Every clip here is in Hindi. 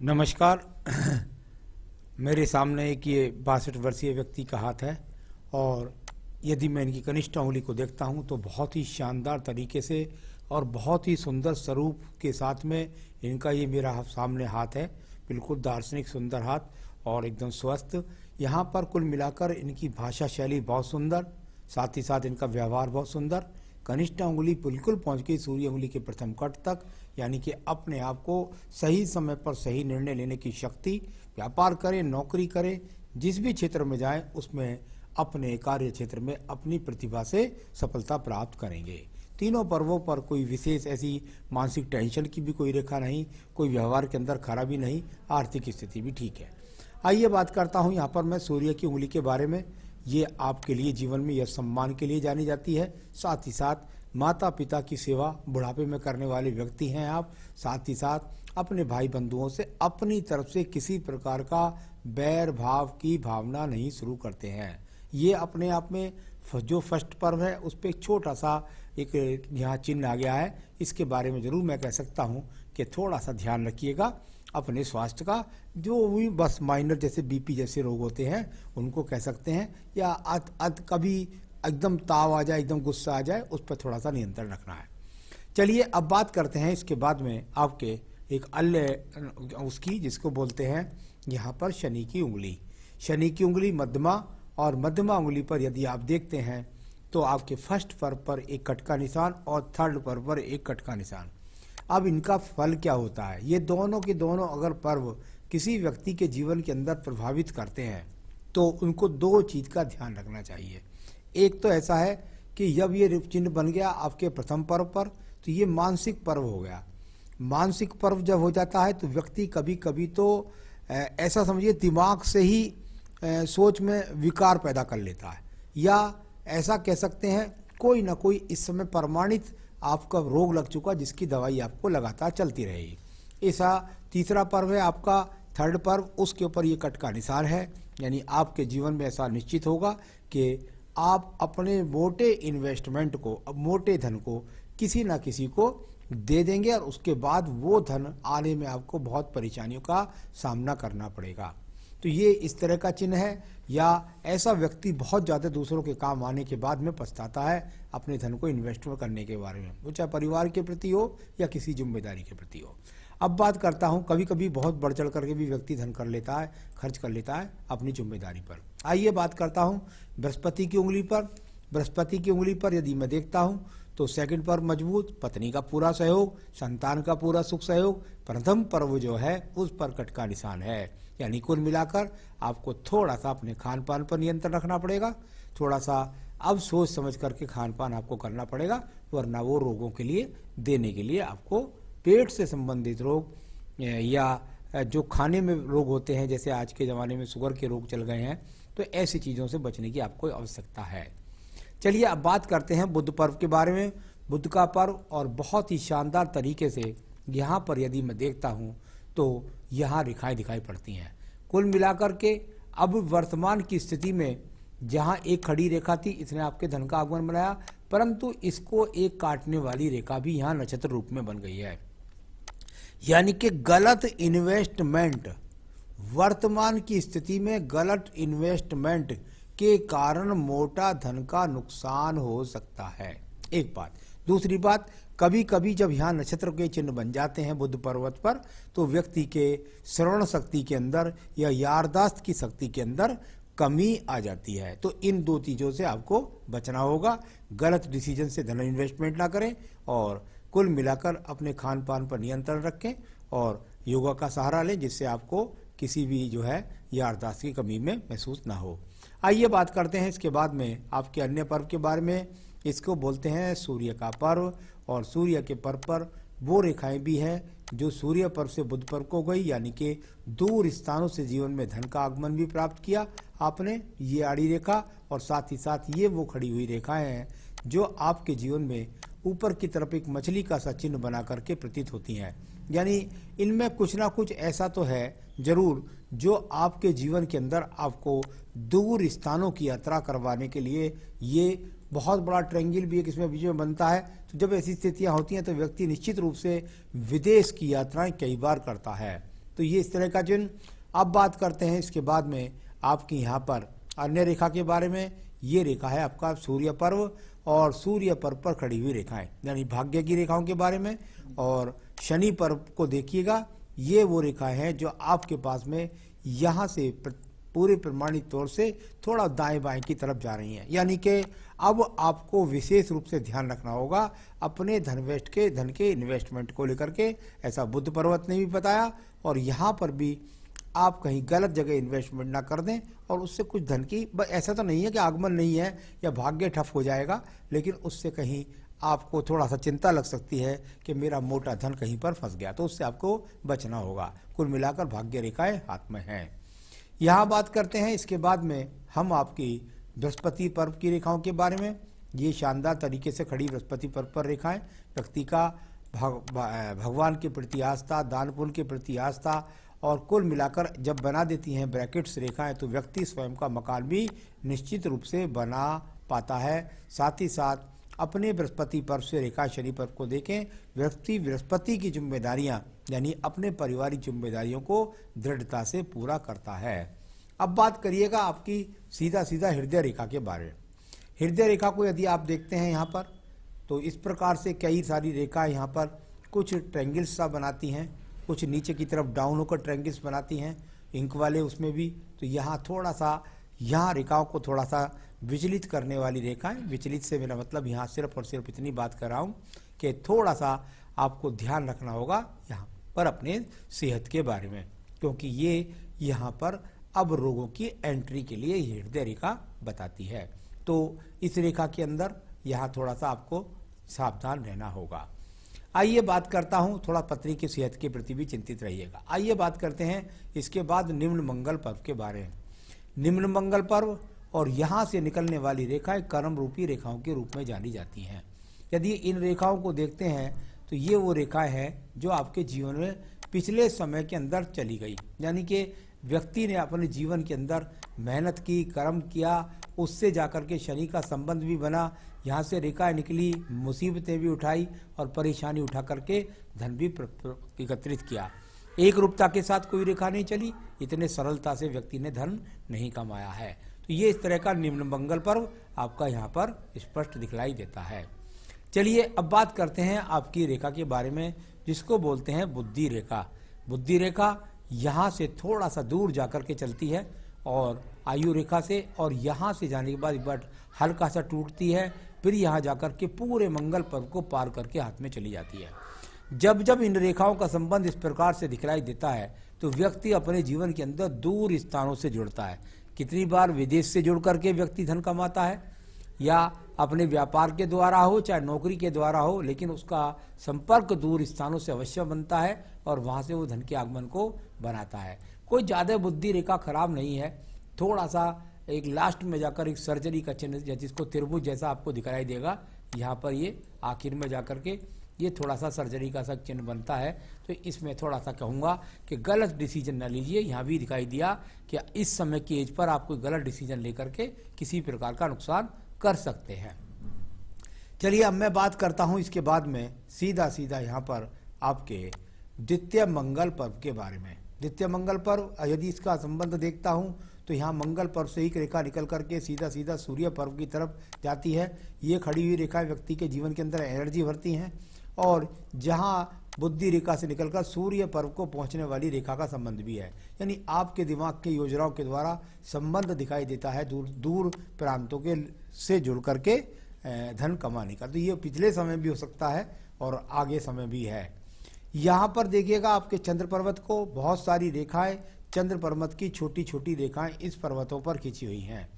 नमस्कार। मेरे सामने एक ये 62 वर्षीय व्यक्ति का हाथ है और यदि मैं इनकी कनिष्ठ उंगली को देखता हूँ तो बहुत ही शानदार तरीके से और बहुत ही सुंदर स्वरूप के साथ में इनका ये मेरा सामने हाथ है। बिल्कुल दार्शनिक सुंदर हाथ और एकदम स्वस्थ। यहाँ पर कुल मिलाकर इनकी भाषा शैली बहुत सुंदर, साथ ही साथ इनका व्यवहार बहुत सुंदर। कनिष्ठ उंगली बिल्कुल पहुँच गई सूर्य उंगली के प्रथम कट तक, यानी कि अपने आप को सही समय पर सही निर्णय लेने की शक्ति। व्यापार करें, नौकरी करें, जिस भी क्षेत्र में जाएं उसमें अपने कार्य क्षेत्र में अपनी प्रतिभा से सफलता प्राप्त करेंगे। तीनों पर्वों पर कोई विशेष ऐसी मानसिक टेंशन की भी कोई रेखा नहीं, कोई व्यवहार के अंदर खराबी नहीं, आर्थिक स्थिति भी ठीक है। आइए बात करता हूँ यहाँ पर मैं सूर्य की उंगली के बारे में। ये आपके लिए जीवन में यश सम्मान के लिए जानी जाती है। साथ ही साथ माता पिता की सेवा बुढ़ापे में करने वाले व्यक्ति हैं आप। साथ ही साथ अपने भाई बंधुओं से अपनी तरफ से किसी प्रकार का बैर भाव की भावना नहीं शुरू करते हैं। ये अपने आप में जो फर्स्ट पर्व है उस पर एक छोटा सा एक यहाँ चिन्ह आ गया है। इसके बारे में जरूर मैं कह सकता हूँ कि थोड़ा सा ध्यान रखिएगा अपने स्वास्थ्य का। जो भी बस माइनर जैसे बीपी जैसे रोग होते हैं उनको कह सकते हैं, या कभी एकदम ताव आ जाए, एकदम गुस्सा आ जाए, उस पर थोड़ा सा नियंत्रण रखना है। चलिए अब बात करते हैं इसके बाद में आपके एक अन्य उसकी, जिसको बोलते हैं यहाँ पर शनि की उंगली। शनि की उंगली मध्यमा और मध्यमा उंगली पर यदि आप देखते हैं तो आपके फर्स्ट पर्व पर एक कट का निशान और थर्ड पर्व पर एक कट का निशान। अब इनका फल क्या होता है? ये दोनों के दोनों अगर पर्व किसी व्यक्ति के जीवन के अंदर प्रभावित करते हैं तो उनको दो चीज का ध्यान रखना चाहिए। एक तो ऐसा है कि जब ये चिन्ह बन गया आपके प्रथम पर्व पर तो ये मानसिक पर्व हो गया। मानसिक पर्व जब हो जाता है तो व्यक्ति कभी कभी तो ऐसा समझिए दिमाग से ही सोच में विकार पैदा कर लेता है, या ऐसा कह सकते हैं कोई ना कोई इस समय प्रमाणित आपका रोग लग चुका जिसकी दवाई आपको लगातार चलती रहेगी। ऐसा तीसरा पर्व है आपका थर्ड पर्व, उसके ऊपर ये कट का निशान है। यानी आपके जीवन में ऐसा निश्चित होगा कि आप अपने मोटे इन्वेस्टमेंट को, अब मोटे धन को किसी ना किसी को दे देंगे और उसके बाद वो धन आने में आपको बहुत परेशानियों का सामना करना पड़ेगा। तो ये इस तरह का चिन्ह है। या ऐसा व्यक्ति बहुत ज़्यादा दूसरों के काम आने के बाद में पछताता है अपने धन को इन्वेस्ट करने के बारे में, वो चाहे परिवार के प्रति हो या किसी जिम्मेदारी के प्रति हो। अब बात करता हूँ, कभी कभी बहुत बढ़ चढ़ करके भी व्यक्ति धन कर लेता है, खर्च कर लेता है अपनी जिम्मेदारी पर। आइए बात करता हूँ बृहस्पति की उंगली पर। बृहस्पति की उंगली पर यदि मैं देखता हूँ तो सेकंड पर्व मजबूत, पत्नी का पूरा सहयोग, संतान का पूरा सुख सहयोग। प्रथम पर्व जो है उस पर कट का निशान है। यानी कुल मिलाकर आपको थोड़ा सा अपने खान पान पर नियंत्रण रखना पड़ेगा। थोड़ा सा अब सोच समझ करके खान पान आपको करना पड़ेगा, वरना वो रोगों के लिए देने के लिए आपको पेट से संबंधित रोग या जो खाने में रोग होते हैं, जैसे आज के ज़माने में शुगर के रोग चल गए हैं, तो ऐसी चीज़ों से बचने की आपको आवश्यकता है। चलिए अब बात करते हैं बुध पर्व के बारे में। बुध का पर्व और बहुत ही शानदार तरीके से यहाँ पर यदि मैं देखता हूँ तो यहाँ रेखाएं दिखाई पड़ती हैं। कुल मिलाकर के अब वर्तमान की स्थिति में जहाँ एक खड़ी रेखा थी इसने आपके धन का आगमन बनाया, परंतु इसको एक काटने वाली रेखा भी यहाँ नक्षत्र रूप में बन गई है। यानी कि गलत इन्वेस्टमेंट, वर्तमान की स्थिति में गलत इन्वेस्टमेंट के कारण मोटा धन का नुकसान हो सकता है, एक बात। दूसरी बात, कभी कभी जब यहाँ नक्षत्र के चिन्ह बन जाते हैं बुध पर्वत पर तो व्यक्ति के श्रवण शक्ति के अंदर या याददाश्त की शक्ति के अंदर कमी आ जाती है। तो इन दो चीज़ों से आपको बचना होगा। गलत डिसीजन से धन इन्वेस्टमेंट ना करें और कुल मिलाकर अपने खान पान पर नियंत्रण रखें और योगा का सहारा लें, जिससे आपको किसी भी जो है याददाश्त की कमी में महसूस ना हो। आइए बात करते हैं इसके बाद में आपके अन्य पर्व के बारे में। इसको बोलते हैं सूर्य का पर्व, और सूर्य के पर्व पर वो रेखाएं भी हैं जो सूर्य पर्व से बुध पर्व को गई, यानी कि दूर स्थानों से जीवन में धन का आगमन भी प्राप्त किया आपने, ये आड़ी रेखा, और साथ ही साथ ये वो खड़ी हुई रेखाएं हैं जो आपके जीवन में ऊपर की तरफ एक मछली का सा चिन्ह बना करके प्रतीत होती हैं। यानी इनमें कुछ ना कुछ ऐसा तो है जरूर जो आपके जीवन के अंदर आपको दूर स्थानों की यात्रा करवाने के लिए, ये बहुत बड़ा ट्रायंगल भी एक इसमें बीच में बनता है। तो जब ऐसी स्थितियां होती हैं तो व्यक्ति निश्चित रूप से विदेश की यात्राएं कई बार करता है। तो ये इस तरह का चिन्ह। अब बात करते हैं इसके बाद में आपकी यहाँ पर अन्य रेखा के बारे में। ये रेखा है आपका सूर्य पर्व, और सूर्य पर्व पर खड़ी हुई रेखाएं यानी भाग्य की रेखाओं के बारे में। और शनि पर्व को देखिएगा, ये वो रेखाएं हैं जो आपके पास में यहाँ से पूरे प्रमाणित तौर से थोड़ा दाएं बाएं की तरफ जा रही हैं। यानी कि अब आपको विशेष रूप से ध्यान रखना होगा अपने धन के इन्वेस्टमेंट को लेकर के। ऐसा बुध पर्वत ने भी बताया। और यहाँ पर भी आप कहीं गलत जगह इन्वेस्टमेंट ना कर दें, और उससे कुछ धन की ऐसा तो नहीं है कि आगमन नहीं है या भाग्य ठप हो जाएगा, लेकिन उससे कहीं आपको थोड़ा सा चिंता लग सकती है कि मेरा मोटा धन कहीं पर फंस गया, तो उससे आपको बचना होगा। कुल मिलाकर भाग्य रेखाएं हाथ में हैं। यहाँ बात करते हैं इसके बाद में हम आपकी बृहस्पति पर्व की रेखाओं के बारे में। ये शानदार तरीके से खड़ी बृहस्पति पर्व पर रेखाएं व्यक्ति का भगवान के प्रति आस्था, दान पुण्य के प्रति आस्था, और कुल मिलाकर जब बना देती हैं ब्रैकेट्स रेखाएं तो व्यक्ति स्वयं का मकान भी निश्चित रूप से बना पाता है। साथ ही साथ अपने बृहस्पति पर्व से रेखा शनि पर्व को देखें, व्यक्ति बृहस्पति की जिम्मेदारियां यानी अपने पारिवारिक जिम्मेदारियों को दृढ़ता से पूरा करता है। अब बात करिएगा आपकी सीधा सीधा हृदय रेखा के बारे में। हृदय रेखा को यदि आप देखते हैं यहाँ पर, तो इस प्रकार से कई सारी रेखाएं यहाँ पर कुछ ट्रायंगल्स सा बनाती हैं, कुछ नीचे की तरफ डाउन होकर ट्रायंगल्स बनाती हैं, इंक वाले उसमें भी। तो यहाँ थोड़ा सा यहाँ रेखाओं को थोड़ा सा विचलित करने वाली रेखाएं, विचलित से मेरा मतलब यहाँ सिर्फ और सिर्फ इतनी बात कर रहा हूँ कि थोड़ा सा आपको ध्यान रखना होगा यहाँ पर अपने सेहत के बारे में, क्योंकि ये यहाँ पर अब रोगों की एंट्री के लिए ये हृदय रेखा बताती है। तो इस रेखा के अंदर यहाँ थोड़ा सा आपको सावधान रहना होगा। आइए बात करता हूँ, थोड़ा पत्नी की सेहत के प्रति भी चिंतित रहिएगा। आइए बात करते हैं इसके बाद निम्न मंगल पर्व के बारे में। निम्न मंगल पर्व और यहाँ से निकलने वाली रेखाएं कर्म रूपी रेखाओं के रूप में जानी जाती हैं। यदि इन रेखाओं को देखते हैं तो ये वो रेखाएं हैं जो आपके जीवन में पिछले समय के अंदर चली गई, यानी कि व्यक्ति ने अपने जीवन के अंदर मेहनत की, कर्म किया, उससे जाकर के शनि का संबंध भी बना, यहाँ से रेखाएं निकली, मुसीबतें भी उठाई और परेशानी उठा करके धन भी एकत्रित किया। एक रूपता के साथ कोई रेखा नहीं चली, इतने सरलता से व्यक्ति ने धन नहीं कमाया है। तो ये इस तरह का निम्न मंगल पर्व आपका यहाँ पर स्पष्ट दिखलाई देता है। चलिए अब बात करते हैं आपकी रेखा के बारे में, जिसको बोलते हैं बुद्धि रेखा। बुद्धि रेखा यहाँ से थोड़ा सा दूर जाकर के चलती है और आयु रेखा से, और यहाँ से जाने के बाद एक बार हल्का सा टूटती है, फिर यहाँ जाकर के पूरे मंगल पर्व को पार करके हाथ में चली जाती है। जब जब इन रेखाओं का संबंध इस प्रकार से दिखलाई देता है तो व्यक्ति अपने जीवन के अंदर दूर स्थानों से जुड़ता है। कितनी बार विदेश से जुड़ करके व्यक्ति धन कमाता है, या अपने व्यापार के द्वारा हो चाहे नौकरी के द्वारा हो, लेकिन उसका संपर्क दूर स्थानों से अवश्य बनता है और वहाँ से वो धन के आगमन को बनाता है। कोई ज़्यादा बुद्धि रेखा खराब नहीं है, थोड़ा सा एक लास्ट में जाकर एक सर्जरी का चिन्ह जिसको त्रिभुज जैसा आपको दिखाई देगा, यहाँ पर ये आखिर में जाकर के ये थोड़ा सा सर्जरी का सा चिन्ह बनता है। तो इसमें थोड़ा सा कहूँगा कि गलत डिसीजन न लीजिए। यहाँ भी दिखाई दिया कि इस समय की एज पर आप कोई गलत डिसीजन लेकर के किसी प्रकार का नुकसान कर सकते हैं। चलिए अब मैं बात करता हूँ इसके बाद में सीधा सीधा यहाँ पर आपके द्वितीय मंगल पर्व के बारे में। द्वितीय मंगल पर्व यदि इसका संबंध देखता हूँ तो यहाँ मंगल पर्व से एक रेखा निकल करके सीधा सीधा सूर्य पर्व की तरफ जाती है। ये खड़ी हुई रेखाएं व्यक्ति के जीवन के अंदर एनर्जी भरती हैं, और जहाँ बुद्धि रेखा से निकलकर सूर्य पर्व को पहुँचने वाली रेखा का संबंध भी है, यानी आपके दिमाग के योजनाओं के द्वारा संबंध दिखाई देता है दूर दूर प्रांतों के से जुड़ करके धन कमाने का। तो ये पिछले समय भी हो सकता है और आगे समय भी है। यहाँ पर देखिएगा आपके चंद्र पर्वत को, बहुत सारी रेखाएं चंद्र पर्वत की छोटी छोटी रेखाएं इस पर्वतों पर खींची हुई हैं।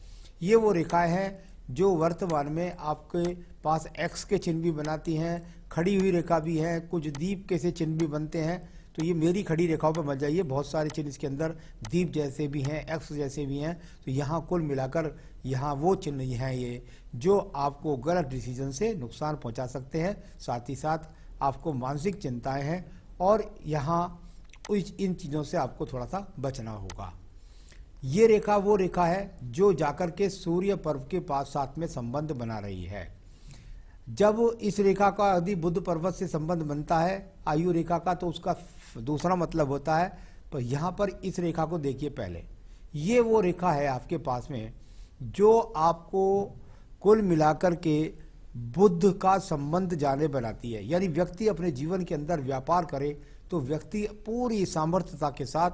ये वो रेखाएं हैं जो वर्तमान में आपके पास एक्स के चिन्ह भी बनाती हैं, खड़ी हुई रेखा भी है, कुछ दीप के से चिन्ह भी बनते हैं। तो ये मेरी खड़ी रेखाओं पर मत जाइए, बहुत सारे चिन्ह इसके अंदर दीप जैसे भी हैं, एक्स जैसे भी हैं। तो यहाँ कुल मिलाकर यहाँ वो चिन्ह हैं ये जो आपको गलत डिसीजन से नुकसान पहुँचा सकते हैं, साथ ही साथ आपको मानसिक चिंताएं हैं, और यहाँ इन चीज़ों से आपको थोड़ा सा बचना होगा। ये रेखा वो रेखा है जो जाकर के सूर्य पर्व के पास साथ में संबंध बना रही है। जब इस रेखा का यदि बुध पर्वत से संबंध बनता है आयु रेखा का, तो उसका दूसरा मतलब होता है पर यहाँ पर इस रेखा को देखिए पहले, ये वो रेखा है आपके पास में जो आपको कुल मिलाकर के बुध का संबंध जाने बनाती है। यानी व्यक्ति अपने जीवन के अंदर व्यापार करे तो व्यक्ति पूरी सामर्थ्यता के साथ,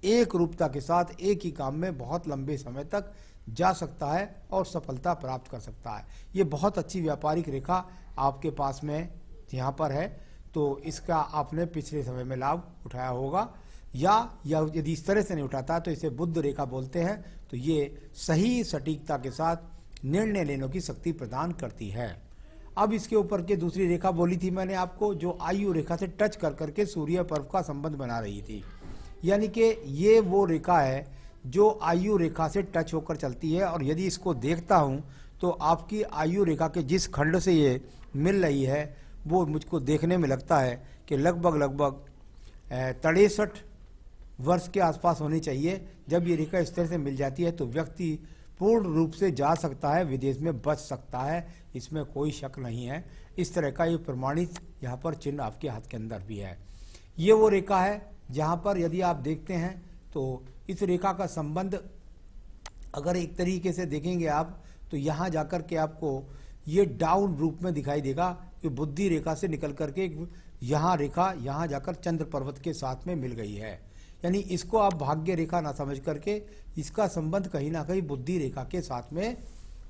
एक रूपता के साथ एक ही काम में बहुत लंबे समय तक जा सकता है और सफलता प्राप्त कर सकता है। ये बहुत अच्छी व्यापारिक रेखा आपके पास में यहाँ पर है, तो इसका आपने पिछले समय में लाभ उठाया होगा, या यदि इस तरह से नहीं उठाता तो इसे बुध रेखा बोलते हैं। तो ये सही सटीकता के साथ निर्णय लेने की शक्ति प्रदान करती है। अब इसके ऊपर के दूसरी रेखा बोली थी मैंने आपको, जो आयु रेखा से टच कर करके सूर्य पर्व का संबंध बना रही थी। यानी कि ये वो रेखा है जो आयु रेखा से टच होकर चलती है, और यदि इसको देखता हूँ तो आपकी आयु रेखा के जिस खंड से ये मिल रही है वो मुझको देखने में लगता है कि लगभग 63 वर्ष के आसपास होनी चाहिए। जब ये रेखा इस तरह से मिल जाती है तो व्यक्ति पूर्ण रूप से जा सकता है, विदेश में बच सकता है, इसमें कोई शक नहीं है। इस तरह का ये प्रमाणित यहाँ पर चिन्ह आपके हाथ के अंदर भी है। ये वो रेखा है जहाँ पर यदि आप देखते हैं तो इस रेखा का संबंध अगर एक तरीके से देखेंगे आप तो यहाँ जाकर के आपको ये डाउन रूप में दिखाई देगा कि बुद्धि रेखा से निकल करके यहाँ रेखा यहाँ जाकर चंद्र पर्वत के साथ में मिल गई है। यानी इसको आप भाग्य रेखा ना समझ करके इसका संबंध कहीं ना कहीं बुद्धि रेखा के साथ में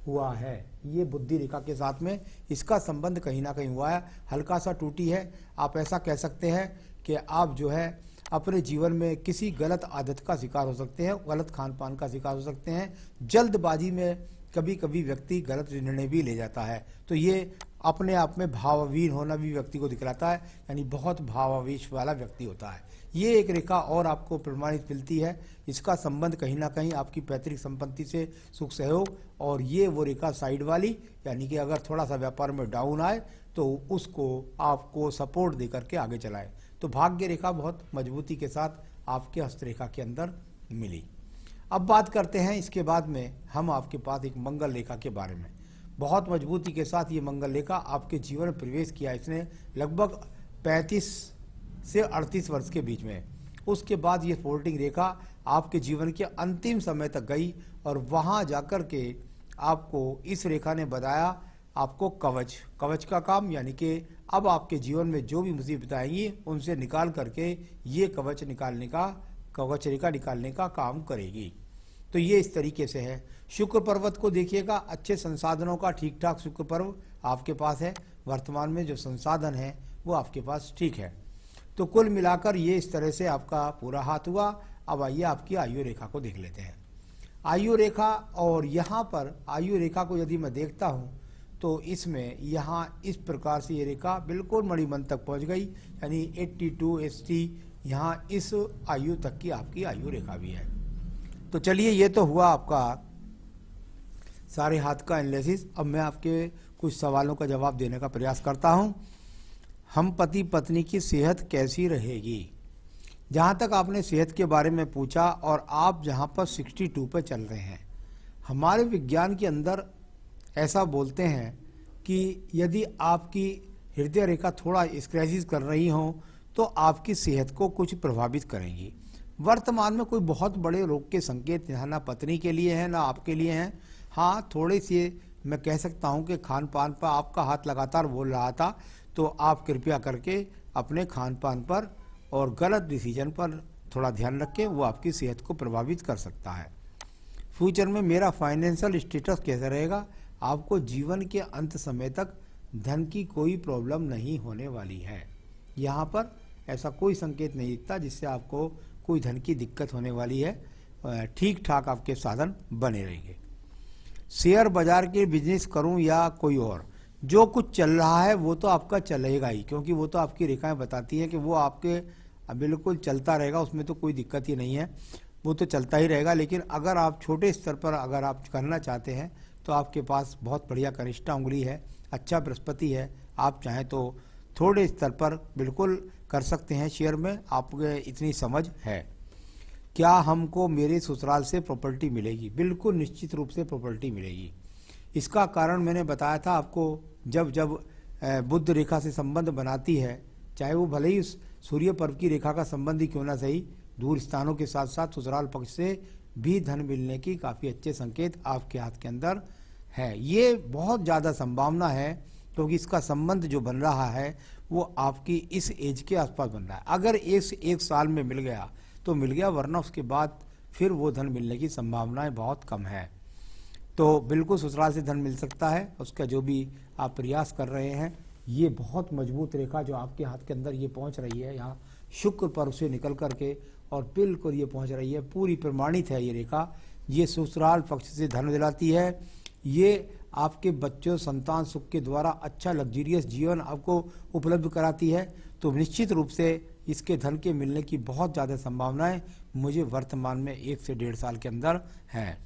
हुआ है। ये बुद्धि रेखा के साथ में इसका संबंध कहीं ना कहीं हुआ है, हल्का सा टूटी है। आप ऐसा कह सकते हैं कि आप जो है अपने जीवन में किसी गलत आदत का शिकार हो सकते हैं, गलत खान पान का शिकार हो सकते हैं, जल्दबाजी में कभी कभी व्यक्ति गलत निर्णय भी ले जाता है। तो ये अपने आप में भावावीन होना भी व्यक्ति को दिखलाता है, यानी बहुत भावावेश वाला व्यक्ति होता है। ये एक रेखा और आपको प्रमाणित मिलती है, इसका संबंध कहीं ना कहीं आपकी पैतृक संपत्ति से सुख सहयोग, और ये वो रेखा साइड वाली, यानी कि अगर थोड़ा सा व्यापार में डाउन आए तो उसको आपको सपोर्ट दे करके आगे चलाए। तो भाग्य रेखा बहुत मजबूती के साथ आपके हस्तरेखा के अंदर मिली। अब बात करते हैं इसके बाद में हम आपके पास एक मंगल रेखा के बारे में। बहुत मजबूती के साथ ये मंगल रेखा आपके जीवन में प्रवेश किया इसने लगभग 35 से 38 वर्ष के बीच में। उसके बाद ये फोल्डिंग रेखा आपके जीवन के अंतिम समय तक गई, और वहाँ जाकर के आपको इस रेखा ने बताया आपको कवच का काम, यानी कि अब आपके जीवन में जो भी मुसीबतें आएंगी उनसे निकाल करके ये कवच रेखा निकालने का काम करेगी। तो ये इस तरीके से है। शुक्र पर्वत को देखिएगा, अच्छे संसाधनों का ठीक ठाक शुक्र पर्व आपके पास है। वर्तमान में जो संसाधन है वो आपके पास ठीक है। तो कुल मिलाकर ये इस तरह से आपका पूरा हाथ हुआ। अब आइए आपकी आयु रेखा को देख लेते हैं। आयु रेखा, और यहाँ पर आयु रेखा को यदि मैं देखता हूँ तो इसमें यहाँ इस प्रकार से ये रेखा बिल्कुल मणिबंध तक पहुँच गई, यानी 82 ST यहाँ इस आयु तक की आपकी आयु रेखा भी है। तो चलिए, ये तो हुआ आपका सारे हाथ का एनालिसिस। अब मैं आपके कुछ सवालों का जवाब देने का प्रयास करता हूँ। हम पति पत्नी की सेहत कैसी रहेगी? जहाँ तक आपने सेहत के बारे में पूछा, और आप जहाँ पर 62 पे चल रहे हैं, हमारे विज्ञान के अंदर ऐसा बोलते हैं कि यदि आपकी हृदय रेखा थोड़ा स्क्रैचेस कर रही हो तो आपकी सेहत को कुछ प्रभावित करेंगी। वर्तमान में कोई बहुत बड़े रोग के संकेत ना पत्नी के लिए हैं ना आपके लिए हैं। हाँ, थोड़ी सी मैं कह सकता हूँ कि खान पान पर आपका हाथ लगातार बोल रहा था, तो आप कृपया करके अपने खान पान पर और गलत डिसीजन पर थोड़ा ध्यान रखें, वो आपकी सेहत को प्रभावित कर सकता है। फ्यूचर में मेरा फाइनेंशियल स्टेटस कैसा रहेगा? आपको जीवन के अंत समय तक धन की कोई प्रॉब्लम नहीं होने वाली है। यहाँ पर ऐसा कोई संकेत नहीं दिखता जिससे आपको कोई धन की दिक्कत होने वाली है। ठीक ठाक आपके साधन बने रहेंगे। शेयर बाजार के बिजनेस करूं या कोई और, जो कुछ चल रहा है वो तो आपका चलेगा ही, क्योंकि वो तो आपकी रेखाएं बताती हैं कि वो आपके बिल्कुल चलता रहेगा, उसमें तो कोई दिक्कत ही नहीं है, वो तो चलता ही रहेगा। लेकिन अगर आप छोटे स्तर पर अगर आप करना चाहते हैं तो आपके पास बहुत बढ़िया कनिष्ठा उंगली है, अच्छा बृहस्पति है। आप चाहें तो थोड़े स्तर पर बिल्कुल कर सकते हैं शेयर में, आपके इतनी समझ है। क्या हमको मेरे ससुराल से प्रॉपर्टी मिलेगी? बिल्कुल निश्चित रूप से प्रॉपर्टी मिलेगी। इसका कारण मैंने बताया था आपको, जब बुध रेखा से संबंध बनाती है, चाहे वो भले ही सूर्य पर्व की रेखा का संबंध ही क्यों ना सही, दूर स्थानों के साथ साथ ससुराल पक्ष से भी धन मिलने की काफ़ी अच्छे संकेत आपके हाथ के अंदर है। ये बहुत ज़्यादा संभावना है क्योंकि इसका संबंध जो बन रहा है वो आपकी इस एज के आसपास बन रहा है। अगर एक साल में मिल गया तो मिल गया, वरना उसके बाद फिर वो धन मिलने की संभावनाएं बहुत कम है। तो बिल्कुल ससुराल से धन मिल सकता है। उसका जो भी आप प्रयास कर रहे हैं, ये बहुत मजबूत रेखा जो आपके हाथ के अंदर ये पहुंच रही है, यहाँ शुक्र पर्व से निकल करके और बिल्कुल ये पहुंच रही है, पूरी प्रमाणित है ये रेखा। ये ससुराल पक्ष से धन दिलाती है। ये आपके बच्चों संतान सुख के द्वारा अच्छा लग्जरियस जीवन आपको उपलब्ध कराती है। तो निश्चित रूप से इसके धन के मिलने की बहुत ज़्यादा संभावनाएं मुझे वर्तमान में 1 से 1.5 साल के अंदर है।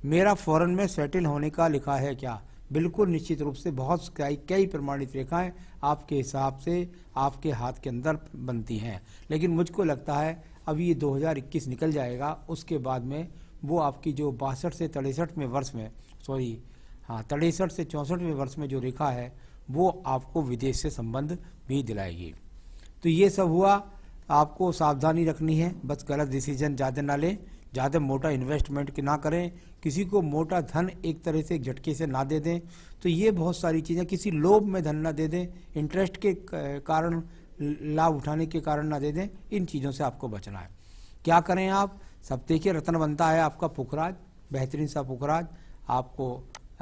मेरा फॉरेन में सेटल होने का लिखा है क्या? बिल्कुल निश्चित रूप से बहुत कई प्रमाणित रेखाएं आपके हिसाब से आपके हाथ के अंदर बनती हैं, लेकिन मुझको लगता है अभी ये 2021 निकल जाएगा, उसके बाद में वो आपकी जो 62 से 63वें वर्ष में 63 से 64वें वर्ष में जो रेखा है वो आपको विदेश से संबंध भी दिलाएगी। तो ये सब हुआ। आपको सावधानी रखनी है, बस गलत डिसीजन ज़्यादा ना लें, ज़्यादा मोटा इन्वेस्टमेंट ना करें, किसी को मोटा धन एक तरह से झटके से ना दे दें। तो ये बहुत सारी चीज़ें, किसी लोभ में धन ना दे दें, इंटरेस्ट के कारण लाभ उठाने के कारण ना दे दें, इन चीज़ों से आपको बचना है। क्या करें आप? सब देखिए, रत्न बनता है आपका पुखराज, बेहतरीन सा पुखराज। आपको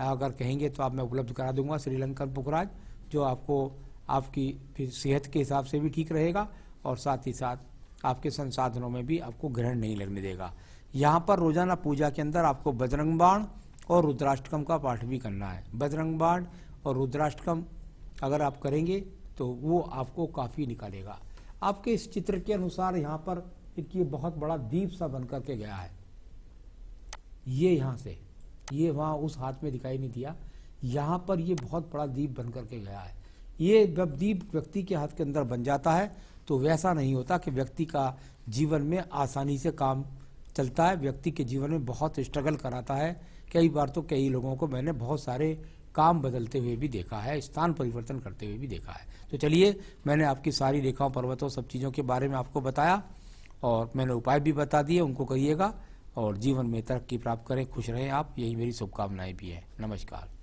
अगर कहेंगे तो आप मैं उपलब्ध करा दूंगा श्रीलंकन पुखराज, जो आपको आपकी फिर सेहत के हिसाब से भी ठीक रहेगा और साथ ही साथ आपके संसाधनों में भी आपको ग्रहण नहीं लगने देगा। यहाँ पर रोजाना पूजा के अंदर आपको बजरंग बाण और रुद्राष्टकम का पाठ भी करना है। बजरंग बाण और रुद्राष्टकम अगर आप करेंगे तो वो आपको काफ़ी निकालेगा। आपके इस चित्र के अनुसार यहाँ पर एक ये बहुत बड़ा दीप सा बन करके गया है। ये यहाँ से, ये वहाँ उस हाथ में दिखाई नहीं दिया, यहाँ पर ये बहुत बड़ा दीप बन करके गया है। ये जब दीप व्यक्ति के हाथ के अंदर बन जाता है तो वैसा नहीं होता कि व्यक्ति का जीवन में आसानी से काम चलता है। व्यक्ति के जीवन में बहुत स्ट्रगल कराता है। कई बार तो कई लोगों को मैंने बहुत सारे काम बदलते हुए भी देखा है, स्थान परिवर्तन करते हुए भी देखा है। तो चलिए, मैंने आपकी सारी रेखाओं, पर्वतों, सब चीज़ों के बारे में आपको बताया और मैंने उपाय भी बता दिए, उनको करिएगा और जीवन में तरक्की प्राप्त करें, खुश रहें आप, यही मेरी शुभकामनाएं भी हैं। नमस्कार।